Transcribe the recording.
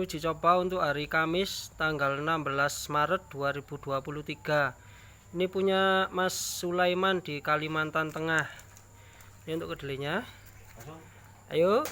Uji coba untuk hari Kamis tanggal 16 Maret 2023. Ini punya Mas Sulaiman di Kalimantan Tengah. Ini untuk kedelainya. Ayo.